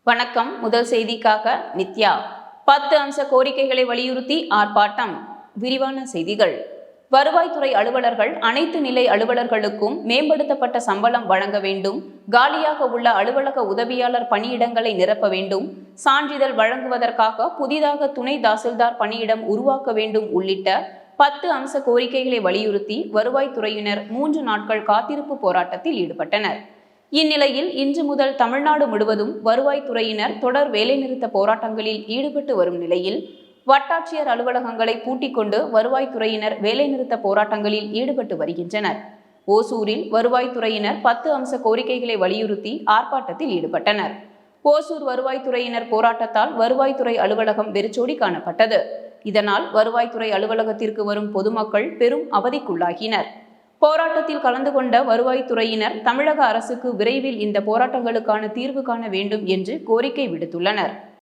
வணக்கம். முதல் செய்திக்காக நித்யா. 10 அம்ச கோரிக்கைகளை வலியுறுத்தி ஆர்ப்பாட்டம். விரிவான செய்திகள். வருவாய்த்துறை அலுவலர்கள் அனைத்து நிலை அலுவலர்களுக்கும் மேம்படுத்தப்பட்ட சம்பளம் வழங்க வேண்டும். காலியாக உள்ள அலுவலக உதவியாளர் பணியிடங்களை நிரப்ப வேண்டும். சான்றிதழ் வழங்குவதற்காக புதிதாக துணை தாசில்தார் பணியிடம் உருவாக்க வேண்டும் உள்ளிட்ட 10 அம்ச கோரிக்கைகளை வலியுறுத்தி வருவாய்த்துறையினர் 3 நாட்கள் காத்திருப்பு போராட்டத்தில் ஈடுபட்டனர். இந்நிலையில் இன்று முதல் தமிழ்நாடு முழுவதும் வருவாய்த்துறையினர் தொடர் வேலைநிறுத்த போராட்டங்களில் ஈடுபட்டு வரும் நிலையில் வட்டாட்சியர் அலுவலகங்களை பூட்டிக் கொண்டு வருவாய்த்துறையினர் வேலைநிறுத்த போராட்டங்களில் ஈடுபட்டு வருகின்றனர். ஓசூரில் வருவாய்த்துறையினர் 10 அம்ச கோரிக்கைகளை வலியுறுத்தி ஆர்ப்பாட்டத்தில் ஈடுபட்டனர். ஓசூர் வருவாய்த்துறையினர் போராட்டத்தால் வருவாய்த்துறை அலுவலகம் வெறிச்சோடி காணப்பட்டது. இதனால் வருவாய்த்துறை அலுவலகத்திற்கு வரும் பொதுமக்கள் பெரும் அவதிக்குள்ளாகினர். போராட்டத்தில் கலந்து கொண்ட வருவாய்த்துறையினர் தமிழக அரசுக்கு விரைவில் இந்த போராட்டங்களுக்கான தீர்வு காண வேண்டும் என்று கோரிக்கை விடுத்துள்ளனர்.